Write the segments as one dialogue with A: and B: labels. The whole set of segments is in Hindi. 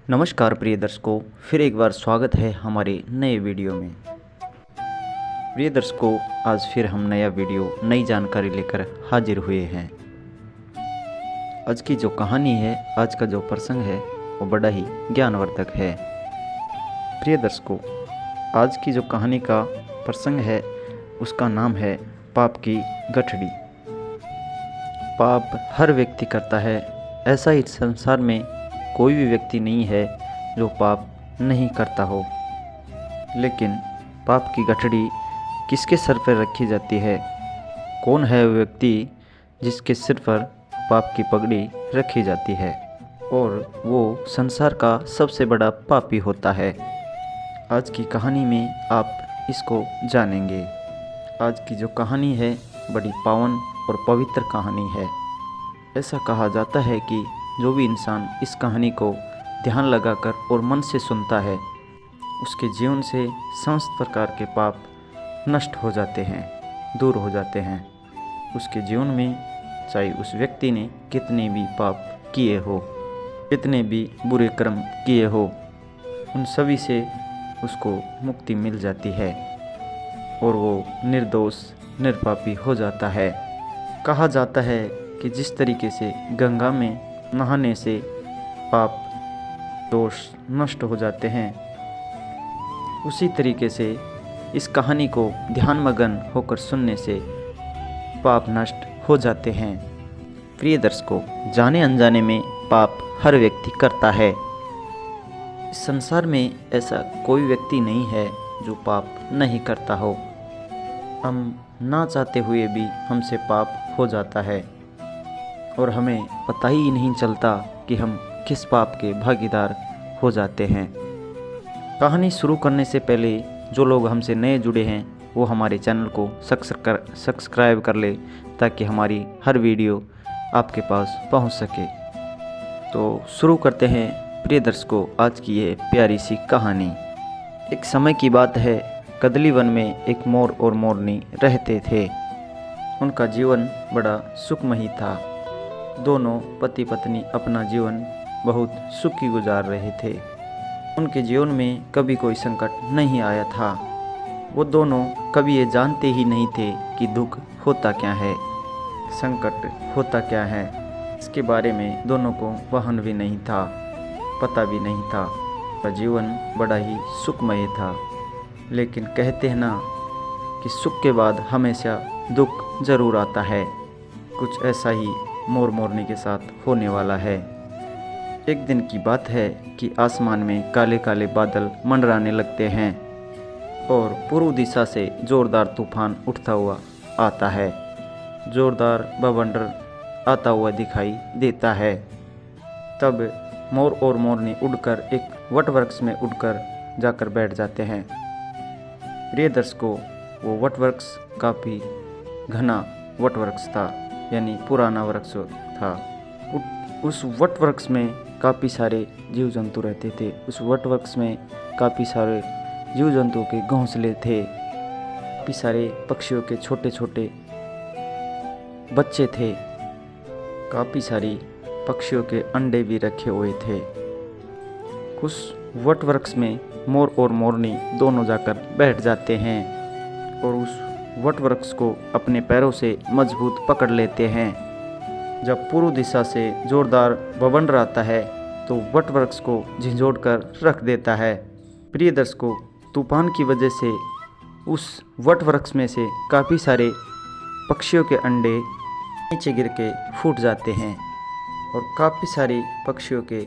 A: नमस्कार प्रिय दर्शकों, फिर एक बार स्वागत है हमारे नए वीडियो में। प्रिय दर्शकों, आज फिर हम नया वीडियो नई जानकारी लेकर हाजिर हुए हैं। आज की जो कहानी है, आज का जो प्रसंग है वो बड़ा ही ज्ञानवर्धक है। प्रिय दर्शकों, आज की जो कहानी का प्रसंग है उसका नाम है पाप की गठड़ी। पाप हर व्यक्ति करता है, ऐसा ही संसार में कोई भी व्यक्ति नहीं है जो पाप नहीं करता हो। लेकिन पाप की गठड़ी किसके सर पर रखी जाती है? कौन है वह व्यक्ति जिसके सिर पर पाप की पगड़ी रखी जाती है और वो संसार का सबसे बड़ा पापी होता है? आज की कहानी में आप इसको जानेंगे। आज की जो कहानी है बड़ी पावन और पवित्र कहानी है। ऐसा कहा जाता है कि जो भी इंसान इस कहानी को ध्यान लगाकर और मन से सुनता है उसके जीवन से समस्त प्रकार के पाप नष्ट हो जाते हैं, दूर हो जाते हैं। उसके जीवन में चाहे उस व्यक्ति ने कितने भी पाप किए हो, कितने भी बुरे कर्म किए हो, उन सभी से उसको मुक्ति मिल जाती है और वो निर्दोष निरपापी हो जाता है। कहा जाता है कि जिस तरीके से गंगा में नहाने से पाप दोष नष्ट हो जाते हैं, उसी तरीके से इस कहानी को ध्यानमग्न होकर सुनने से पाप नष्ट हो जाते हैं। प्रिय दर्शकों, जाने अनजाने में पाप हर व्यक्ति करता है। इस संसार में ऐसा कोई व्यक्ति नहीं है जो पाप नहीं करता हो। हम ना चाहते हुए भी हमसे पाप हो जाता है और हमें पता ही नहीं चलता कि हम किस पाप के भागीदार हो जाते हैं। कहानी शुरू करने से पहले जो लोग हमसे नए जुड़े हैं वो हमारे चैनल को सब्सक्राइब कर ले ताकि हमारी हर वीडियो आपके पास पहुंच सके। तो शुरू करते हैं प्रिय दर्शकों आज की ये प्यारी सी कहानी। एक समय की बात है, कदली वन में एक मोर और मोरनी रहते थे। उनका जीवन बड़ा सुखमयी था। दोनों पति पत्नी अपना जीवन बहुत सुखी गुजार रहे थे। उनके जीवन में कभी कोई संकट नहीं आया था। वो दोनों कभी ये जानते ही नहीं थे कि दुख होता क्या है, संकट होता क्या है। इसके बारे में दोनों को वहन भी नहीं था, पता भी नहीं था। उनका जीवन बड़ा ही सुखमय था। लेकिन कहते हैं ना कि सुख के बाद हमेशा दुख जरूर आता है। कुछ ऐसा ही मोर मोरनी के साथ होने वाला है। एक दिन की बात है कि आसमान में काले काले बादल मंडराने लगते हैं और पूर्व दिशा से ज़ोरदार तूफान उठता हुआ आता है। ज़ोरदार बवंडर आता हुआ दिखाई देता है। तब मोर और मोरनी उड़कर एक वटवृक्ष में उड़कर जाकर बैठ जाते हैं। प्रिय दर्शकों, वो वटवृक्ष काफ़ी घना वटवृक्ष था, यानी पुराना वृक्ष था। उस वटवृक्ष में काफ़ी सारे जीव जंतु रहते थे। उस वटवृक्ष में काफ़ी सारे जीव जंतुओं के घोंसले थे। काफ़ी सारे पक्षियों के छोटे छोटे बच्चे थे। काफ़ी सारी पक्षियों के अंडे भी रखे हुए थे। उस वटवृक्ष में मोर और मोरनी दोनों जाकर बैठ जाते हैं और उस वटवृक्ष को अपने पैरों से मजबूत पकड़ लेते हैं। जब पूर्व दिशा से जोरदार बवंडर आता है तो वटवृक्ष को झिंझोड़ कर रख देता है। प्रिय दर्शकों, तूफान की वजह से उस वटवृक्ष में से काफ़ी सारे पक्षियों के अंडे नीचे गिर के फूट जाते हैं और काफ़ी सारे पक्षियों के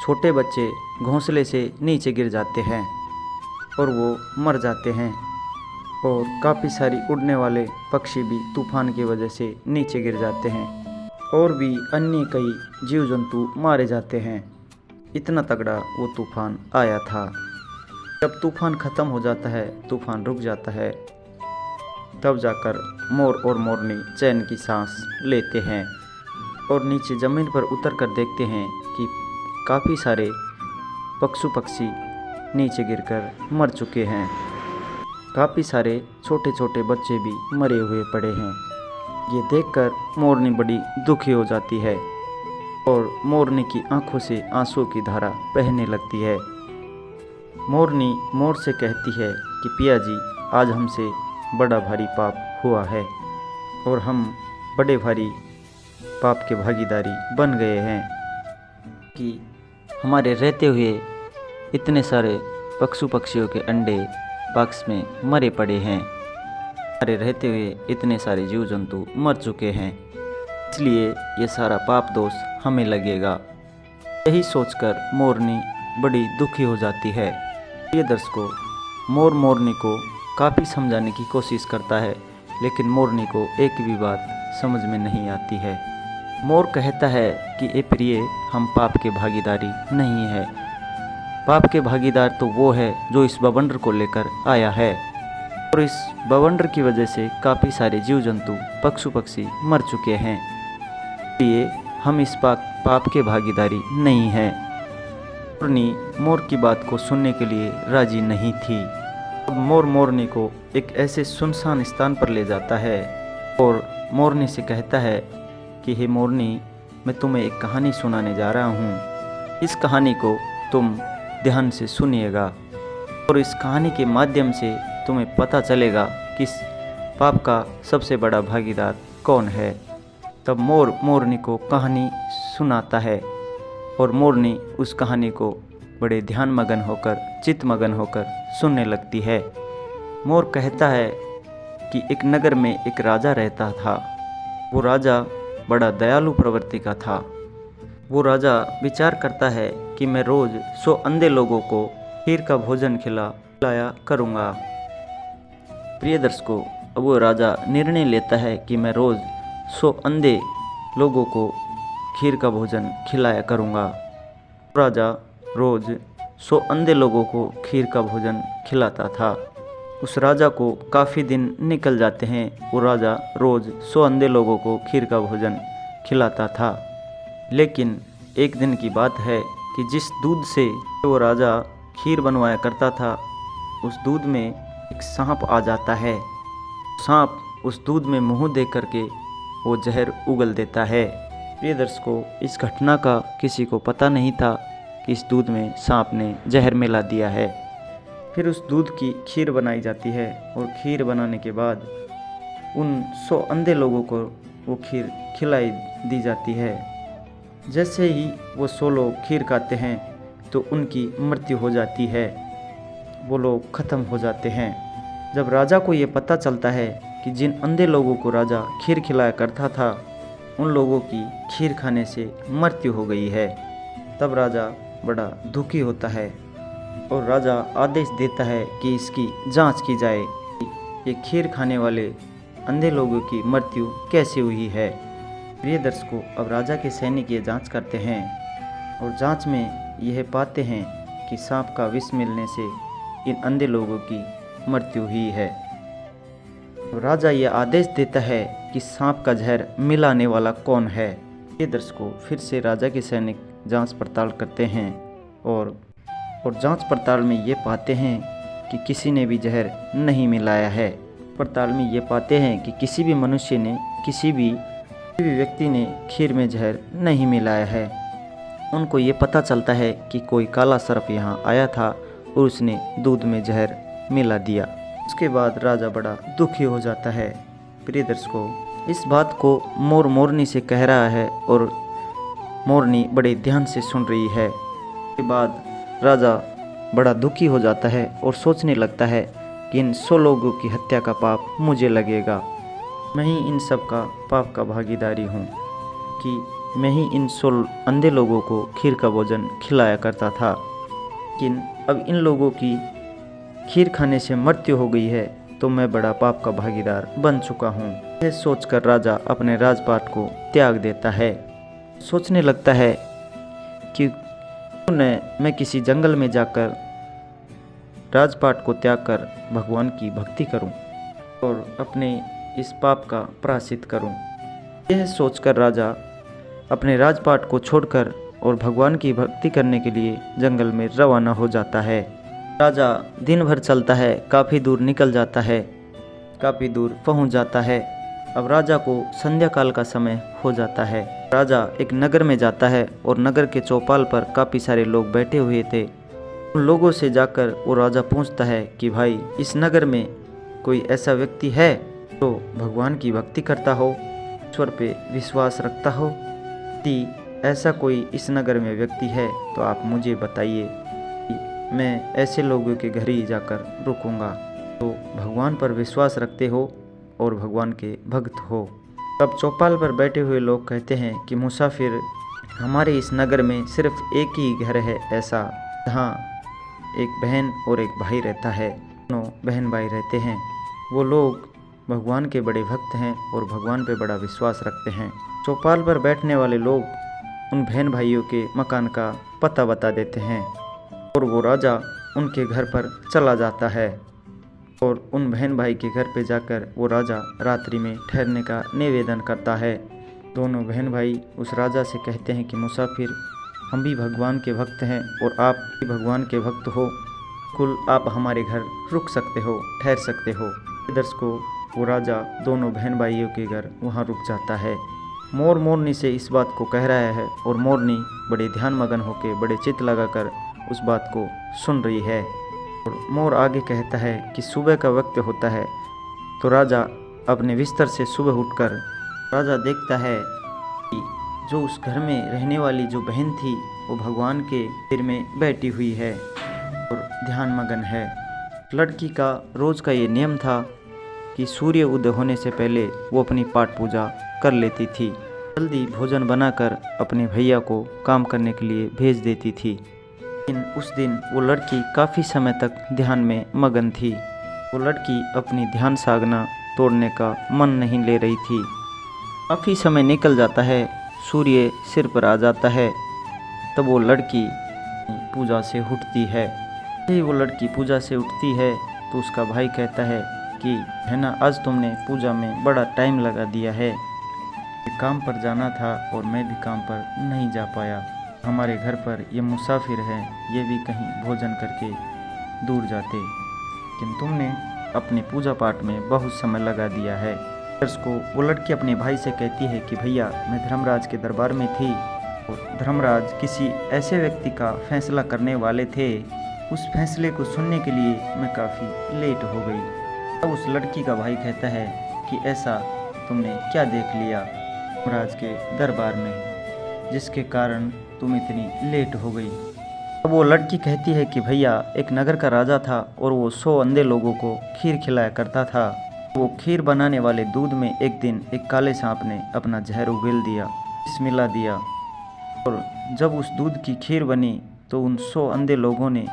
A: छोटे बच्चे घोंसले से नीचे गिर जाते हैं और वो मर जाते हैं। और काफ़ी सारी उड़ने वाले पक्षी भी तूफान की वजह से नीचे गिर जाते हैं और भी अन्य कई जीव जंतु मारे जाते हैं। इतना तगड़ा वो तूफान आया था। जब तूफान ख़त्म हो जाता है, तूफान रुक जाता है, तब जाकर मोर और मोरनी चैन की सांस लेते हैं और नीचे ज़मीन पर उतर कर देखते हैं कि काफ़ी सारे पशु पक्षी नीचे गिरकर मर चुके हैं। काफ़ी सारे छोटे छोटे बच्चे भी मरे हुए पड़े हैं। ये देखकर मोरनी बड़ी दुखी हो जाती है और मोरनी की आंखों से आंसू की धारा बहने लगती है। मोरनी मोर से कहती है कि पिया जी, आज हमसे बड़ा भारी पाप हुआ है और हम बड़े भारी पाप के भागीदारी बन गए हैं कि हमारे रहते हुए इतने सारे पशु पक्षियों के अंडे बॉक्स में मरे पड़े हैं, हमारे रहते हुए इतने सारे जीव जंतु मर चुके हैं, इसलिए ये सारा पाप दोष हमें लगेगा। यही सोचकर मोरनी बड़ी दुखी हो जाती है। ये दर्शकों, मोर मोरनी को काफ़ी समझाने की कोशिश करता है, लेकिन मोरनी को एक भी बात समझ में नहीं आती है। मोर कहता है कि ए प्रिय, हम पाप के भागीदारी नहीं है। पाप के भागीदार तो वो है जो इस बवंडर को लेकर आया है, और इस बवंडर की वजह से काफ़ी सारे जीव जंतु पशु पक्षी मर चुके हैं, इसलिए हम इस पाप के भागीदारी नहीं हैं। मोरनी मोर की बात को सुनने के लिए राजी नहीं थी। अब मोर मोरनी को एक ऐसे सुनसान स्थान पर ले जाता है और मोरनी से कहता है कि हे मोरनी, मैं तुम्हें एक कहानी सुनाने जा रहा हूँ। इस कहानी को तुम ध्यान से सुनिएगा और इस कहानी के माध्यम से तुम्हें पता चलेगा कि इस पाप का सबसे बड़ा भागीदार कौन है। तब मोर मोरनी को कहानी सुनाता है और मोरनी उस कहानी को बड़े ध्यान मगन होकर, चित्त मगन होकर सुनने लगती है। मोर कहता है कि एक नगर में एक राजा रहता था। वो राजा बड़ा दयालु प्रवृत्ति का था। वो राजा विचार करता है कि मैं रोज़ 100 अंधे लोगों को खीर का भोजन खिलाया करूँगा। प्रिय दर्शकों, अब वो राजा निर्णय लेता है कि मैं रोज़ 100 अंधे लोगों को खीर का भोजन खिलाया करूँगा। राजा रोज़ 100 अंधे लोगों को खीर का भोजन खिलाता था। उस राजा को काफ़ी दिन निकल जाते हैं। वो राजा रोज़ 100 अंधे लोगों को खीर का भोजन खिलाता था, लेकिन एक दिन की बात है कि जिस दूध से वो राजा खीर बनवाया करता था, उस दूध में एक सांप आ जाता है। सांप उस दूध में मुँह दे करके वो जहर उगल देता है। प्रिय दर्शकों, इस घटना का किसी को पता नहीं था कि इस दूध में सांप ने जहर मिला दिया है। फिर उस दूध की खीर बनाई जाती है और खीर बनाने के बाद उन 100 अंधे लोगों को वो खीर खिलाई दी जाती है। जैसे ही वो 100 लोग खीर खाते हैं तो उनकी मृत्यु हो जाती है, वो लोग ख़त्म हो जाते हैं। जब राजा को ये पता चलता है कि जिन अंधे लोगों को राजा खीर खिलाया करता था, उन लोगों की खीर खाने से मृत्यु हो गई है, तब राजा बड़ा दुखी होता है और राजा आदेश देता है कि इसकी जांच की जाए, ये खीर खाने वाले अंधे लोगों की मृत्यु कैसे हुई है। प्रिय दर्शकों, अब राजा के सैनिक ये जांच करते हैं और जांच में यह पाते हैं कि सांप का विष मिलने से इन अंधे लोगों की मृत्यु हुई है। राजा ये आदेश देता है कि सांप का जहर मिलाने वाला कौन है। ये दर्शकों, फिर से राजा के सैनिक जांच पड़ताल करते हैं और जांच पड़ताल में ये पाते हैं कि किसी ने भी जहर नहीं मिलाया है। पड़ताल में ये पाते हैं कि किसी भी मनुष्य ने, किसी भी व्यक्ति ने खीर में जहर नहीं मिलाया है। उनको ये पता चलता है कि कोई काला सर्प यहाँ आया था और उसने दूध में जहर मिला दिया। उसके बाद राजा बड़ा दुखी हो जाता है। प्रिय दर्शकों, इस बात को मोर मोरनी से कह रहा है और मोरनी बड़े ध्यान से सुन रही है। उसके बाद राजा बड़ा दुखी हो जाता है और सोचने लगता है कि इन 100 लोगों की हत्या का पाप मुझे लगेगा। मैं ही इन सब का पाप का भागीदारी हूँ कि मैं ही इन 100 अंधे लोगों को खीर का भोजन खिलाया करता था, लेकिन अब इन लोगों की खीर खाने से मृत्यु हो गई है तो मैं बड़ा पाप का भागीदार बन चुका हूँ। यह सोचकर राजा अपने राजपाट को त्याग देता है। सोचने लगता है कि मैं किसी जंगल में जाकर राजपाट को त्याग कर भगवान की भक्ति करूं और अपने इस पाप का प्रायश्चित करूं। यह सोचकर राजा अपने राजपाट को छोड़कर और भगवान की भक्ति करने के लिए जंगल में रवाना हो जाता है। राजा दिन भर चलता है, काफ़ी दूर निकल जाता है, काफ़ी दूर पहुंच जाता है अब राजा को संध्या काल का समय हो जाता है। राजा एक नगर में जाता है और नगर के चौपाल पर काफ़ी सारे लोग बैठे हुए थे। उन लोगों से जाकर वो राजा पूछता है कि भाई, इस नगर में कोई ऐसा व्यक्ति है जो भगवान की भक्ति करता हो, ईश्वर पे विश्वास रखता हो? यदि ऐसा कोई इस नगर में व्यक्ति है तो आप मुझे बताइए, मैं ऐसे लोगों के घर ही जाकर रुकूंगा। तो भगवान पर विश्वास रखते हो और भगवान के भक्त हो। तब चौपाल पर बैठे हुए लोग कहते हैं कि मुसाफिर, हमारे इस नगर में सिर्फ एक ही घर है ऐसा, जहाँ एक बहन और एक भाई रहता है। दोनों बहन भाई रहते हैं। वो लोग भगवान के बड़े भक्त हैं और भगवान पे बड़ा विश्वास रखते हैं। चौपाल पर बैठने वाले लोग उन बहन भाइयों के मकान का पता बता देते हैं और वो राजा उनके घर पर चला जाता है और उन बहन भाई के घर पे जाकर वो राजा रात्रि में ठहरने का निवेदन करता है। दोनों बहन भाई उस राजा से कहते हैं कि मुसाफिर, हम भी भगवान के भक्त हैं और आप भी भगवान के भक्त हो, कुल आप हमारे घर रुक सकते हो, ठहर सकते हो। इधर को वो राजा दोनों बहन भाइयों के घर वहाँ रुक जाता है। मोर मोरनी से इस बात को कह रहा है और मोरनी बड़े ध्यान मगन होकर बड़े चित्त लगाकर उस बात को सुन रही है। और मोर आगे कहता है कि सुबह का वक्त होता है तो राजा अपने बिस्तर से सुबह उठकर राजा देखता है कि जो उस घर में रहने वाली जो बहन थी वो भगवान के सिर में बैठी हुई है और ध्यान मगन है। लड़की का रोज़ का ये नियम था कि सूर्य उदय होने से पहले वो अपनी पाठ पूजा कर लेती थी। जल्दी भोजन बनाकर अपने भैया को काम करने के लिए भेज देती थी। लेकिन उस दिन वो लड़की काफ़ी समय तक ध्यान में मगन थी। वो लड़की अपनी ध्यान साधना तोड़ने का मन नहीं ले रही थी। काफ़ी समय निकल जाता है, सूर्य सिर पर आ जाता है। तब वो लड़की पूजा से उठती है। वो लड़की पूजा से उठती है तो उसका भाई कहता है कि है ना, आज तुमने पूजा में बड़ा टाइम लगा दिया है, काम पर जाना था और मैं भी काम पर नहीं जा पाया। हमारे घर पर ये मुसाफिर है, ये भी कहीं भोजन करके दूर जाते, लेकिन तुमने अपने पूजा पाठ में बहुत समय लगा दिया है। को वो लड़की अपने भाई से कहती है कि भैया, मैं धर्मराज के दरबार में थी और धर्मराज किसी ऐसे व्यक्ति का फैसला करने वाले थे, उस फैसले को सुनने के लिए मैं काफ़ी लेट हो गई। तब उस लड़की का भाई कहता है कि ऐसा तुमने क्या देख लिया धर्मराज के दरबार में जिसके कारण तुम इतनी लेट हो गई। तब वो लड़की कहती है कि भैया, एक नगर का राजा था और वो 100 अंधे लोगों को खीर खिलाया करता था। वो खीर बनाने वाले दूध में एक दिन एक काले सांप ने अपना जहर उगल दिया, विष मिला दिया और जब उस दूध की खीर बनी तो उन 100 अंधे लोगों ने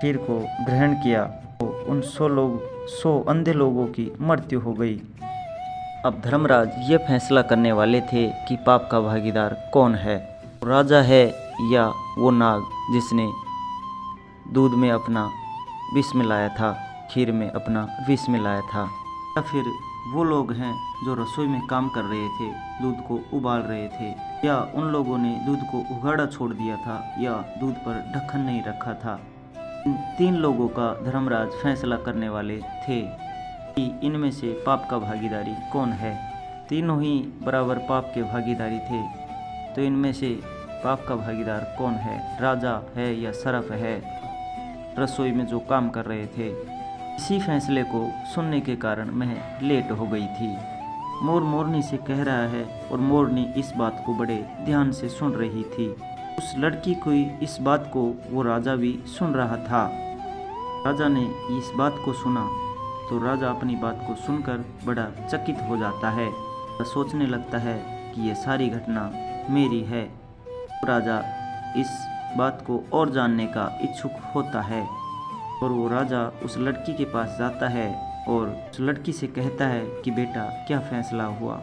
A: खीर को ग्रहण किया तो उन 100 अंधे लोगों की मृत्यु हो गई। अब धर्मराज ये फैसला करने वाले थे कि पाप का भागीदार कौन है, राजा है या वो नाग जिसने दूध में अपना विष मिलाया था, खीर में अपना विष मिलाया था, या फिर वो लोग हैं जो रसोई में काम कर रहे थे, दूध को उबाल रहे थे, या उन लोगों ने दूध को उगाड़ा छोड़ दिया था या दूध पर ढक्कन नहीं रखा था। इन 3 लोगों का धर्मराज फैसला करने वाले थे कि इनमें से पाप का भागीदारी कौन है। तीनों ही बराबर पाप के भागीदारी थे, तो इनमें से पाप का भागीदार कौन है, राजा है या सरफ है, रसोई में जो काम कर रहे थे। इसी फैसले को सुनने के कारण मैं लेट हो गई थी। मोर मोरनी से कह रहा है और मोरनी इस बात को बड़े ध्यान से सुन रही थी। उस लड़की को इस बात को वो राजा भी सुन रहा था। राजा ने इस बात को सुना तो राजा अपनी बात को सुनकर बड़ा चकित हो जाता है, सोचने लगता है कि ये सारी घटना मेरी है। राजा इस बात को और जानने का इच्छुक होता है और वो राजा उस लड़की के पास जाता है और उस लड़की से कहता है कि बेटा, क्या फैसला हुआ,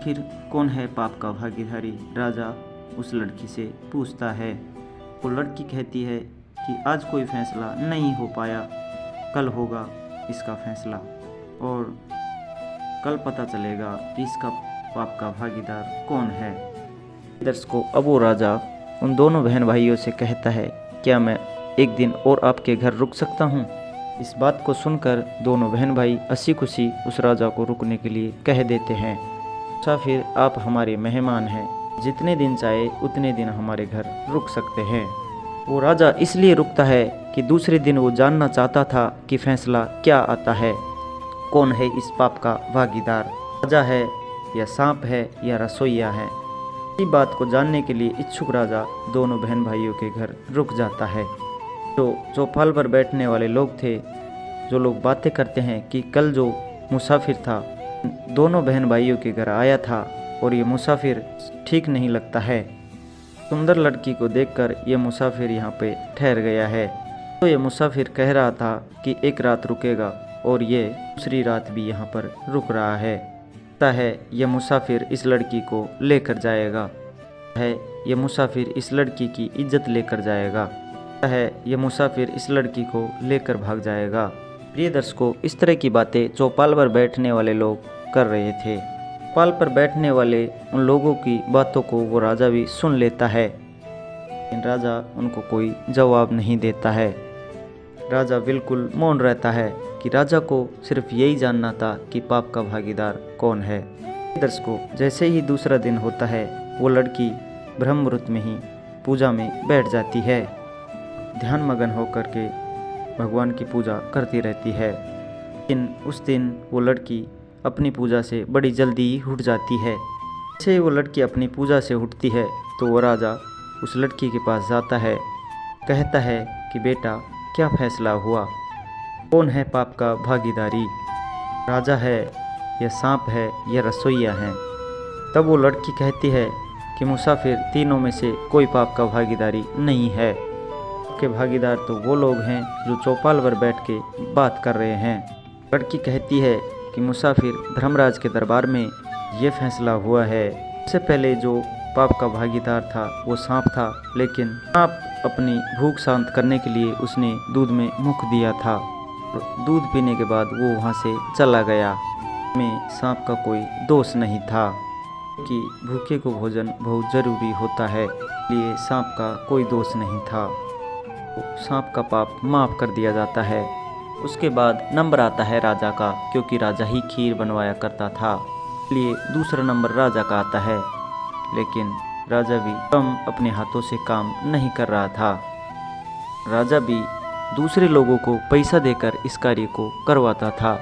A: फिर कौन है पाप का भागीदारी। राजा उस लड़की से पूछता है। वो लड़की कहती है कि आज कोई फैसला नहीं हो पाया, कल होगा इसका फैसला और कल पता चलेगा कि इसका पाप का भागीदार कौन है। दर्शकों, अब वो राजा उन दोनों बहन भाइयों से कहता है, क्या मैं एक दिन और आपके घर रुक सकता हूँ? इस बात को सुनकर दोनों बहन भाई हंसी खुशी उस राजा को रुकने के लिए कह देते हैं, मुसाफिर आप हमारे मेहमान हैं, जितने दिन चाहे उतने दिन हमारे घर रुक सकते हैं। वो राजा इसलिए रुकता है कि दूसरे दिन वो जानना चाहता था कि फैसला क्या आता है, कौन है इस पाप का भागीदार, राजा है या सांप है या रसोइया है। इसी बात को जानने के लिए इच्छुक राजा दोनों बहन भाइयों के घर रुक जाता है। जो चौपाल पर बैठने वाले लोग थे, जो लोग बातें करते हैं कि कल जो मुसाफिर था दोनों बहन भाइयों के घर आया था और ये मुसाफिर ठीक नहीं लगता है। सुंदर लड़की को देखकर ये मुसाफिर यहाँ पे ठहर गया है। तो ये मुसाफिर कह रहा था कि एक रात रुकेगा और ये दूसरी रात भी यहाँ पर रुक रहा है। लगता है ये मुसाफिर इस लड़की को लेकर जाएगा, ये मुसाफिर इस लड़की की इज्जत लेकर जाएगा, ये मुसाफिर इस लड़की को लेकर भाग जाएगा। प्रिय दर्शकों, इस तरह की बातें चौपाल पर बैठने वाले लोग कर रहे थे। चौपाल पर बैठने वाले उन लोगों की बातों को वो राजा भी सुन लेता है, लेकिन राजा उनको कोई जवाब नहीं देता है। राजा बिल्कुल मौन रहता है कि राजा को सिर्फ यही जानना था कि पाप का भागीदार कौन है। दर्शकों, जैसे ही दूसरा दिन होता है वो लड़की ब्रह्म मुहूर्त में ही पूजा में बैठ जाती है, ध्यान मगन होकर के भगवान की पूजा करती रहती है। लेकिन उस दिन वो लड़की अपनी पूजा से बड़ी जल्दी ही उठ जाती है। जैसे वो लड़की अपनी पूजा से उठती है तो वो राजा उस लड़की के पास जाता है, कहता है कि बेटा क्या फैसला हुआ, कौन है पाप का भागीदारी, राजा है या सांप है या रसोइया है। तब वो लड़की कहती है कि मुसाफिर तीनों में से कोई पाप का भागीदारी नहीं है, के भागीदार तो वो लोग हैं जो चौपाल पर बैठ के बात कर रहे हैं। लड़की कहती है कि मुसाफिर धर्मराज के दरबार में ये फैसला हुआ है, इससे पहले जो पाप का भागीदार था वो सांप था, लेकिन सांप अपनी भूख शांत करने के लिए उसने दूध में मुख दिया था। दूध पीने के बाद वो वहाँ से चला गया। में सांप का कोई दोष नहीं था कि भूखे को भोजन बहुत ज़रूरी होता है, इसलिए सांप का कोई दोष नहीं था। सांप का पाप माफ़ कर दिया जाता है। उसके बाद नंबर आता है राजा का, क्योंकि राजा ही खीर बनवाया करता था, इसलिए दूसरा नंबर राजा का आता है। लेकिन राजा भी कम अपने हाथों से काम नहीं कर रहा था। राजा भी दूसरे लोगों को पैसा देकर इस कार्य को करवाता था,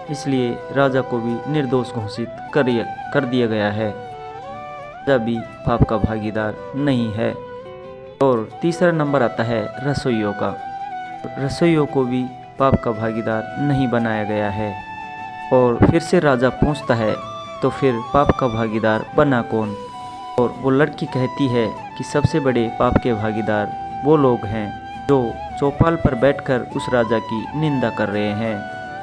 A: इसलिए राजा को भी निर्दोष घोषित कर दिया गया है। राजा भी पाप का भागीदार नहीं है। और तीसरा नंबर आता है रसोइयों का। रसोइयों को भी पाप का भागीदार नहीं बनाया गया है। और फिर से राजा पूछता है तो फिर पाप का भागीदार बना कौन? और वो लड़की कहती है कि सबसे बड़े पाप के भागीदार वो लोग हैं जो चौपाल पर बैठकर उस राजा की निंदा कर रहे हैं,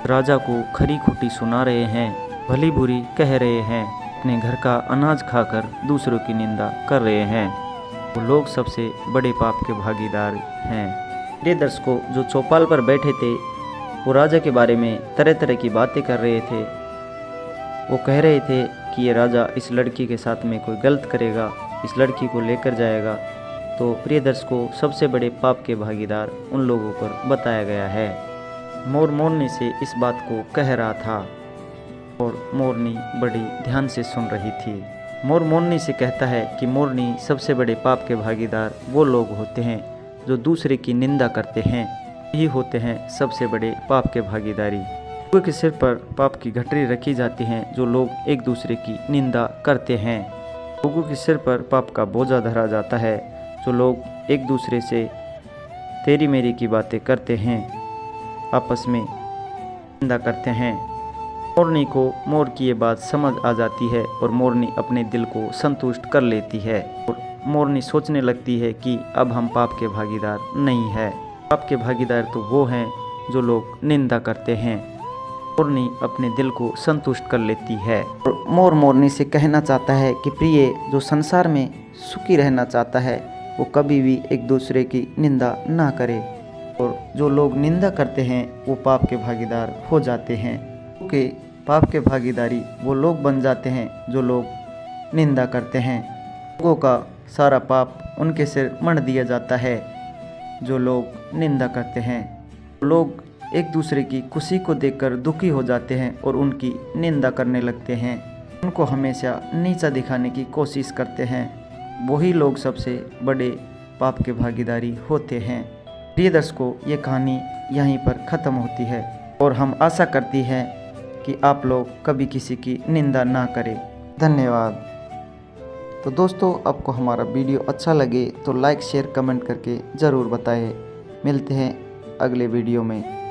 A: राजा को खरी खोटी सुना रहे हैं, भली बुरी कह रहे हैं, अपने घर का अनाज खाकर दूसरों की निंदा कर रहे हैं। वो लोग सबसे बड़े पाप के भागीदार हैं। प्रिय दर्शकों, जो चौपाल पर बैठे थे वो राजा के बारे में तरह तरह की बातें कर रहे थे। वो कह रहे थे कि ये राजा इस लड़की के साथ में कोई गलत करेगा, इस लड़की को लेकर जाएगा। तो प्रिय दर्शकों, सबसे बड़े पाप के भागीदार उन लोगों पर बताया गया है। मोर मोरनी से इस बात को कह रहा था और मोरनी बड़ी ध्यान से सुन रही थी। मोर मोरनी से कहता है कि मोरनी, सबसे बड़े पाप के भागीदार वो लोग होते हैं जो दूसरे की निंदा करते हैं, यही होते हैं सबसे बड़े पाप के भागीदारी। लोगों के सिर पर पाप की गठरी रखी जाती हैं जो लोग एक दूसरे की निंदा करते हैं। लोगों के सिर पर पाप का बोझा धरा जाता है जो लोग एक दूसरे से तेरी मेरी की बातें करते हैं, आपस में निंदा करते हैं। मोरनी को मोर की ये बात समझ आ जाती है और मोरनी अपने दिल को संतुष्ट कर लेती है और मोरनी सोचने लगती है कि अब हम पाप के भागीदार नहीं है। पाप के भागीदार तो वो हैं जो लोग निंदा करते हैं। मोरनी अपने दिल को संतुष्ट कर लेती है और मोर मोरनी से कहना चाहता है कि प्रिय, जो संसार में सुखी रहना चाहता है वो कभी भी एक दूसरे की निंदा ना करे, और जो लोग निंदा करते हैं वो पाप के भागीदार हो जाते हैं। क्योंकि पाप के भागीदारी वो लोग बन जाते हैं जो लोग निंदा करते हैं। लोगों का सारा पाप उनके सिर मढ़ दिया जाता है जो लोग निंदा करते हैं। लोग एक दूसरे की खुशी को देखकर दुखी हो जाते हैं और उनकी निंदा करने लगते हैं, उनको हमेशा नीचा दिखाने की कोशिश करते हैं। वही लोग सबसे बड़े पाप के भागीदारी होते हैं। प्रिय दर्शकों, ये कहानी यहीं पर ख़त्म होती है और हम आशा करती हैं कि आप लोग कभी किसी की निंदा ना करें। धन्यवाद। तो दोस्तों, आपको हमारा वीडियो अच्छा लगे तो लाइक शेयर कमेंट करके ज़रूर बताएं। मिलते हैं अगले वीडियो में।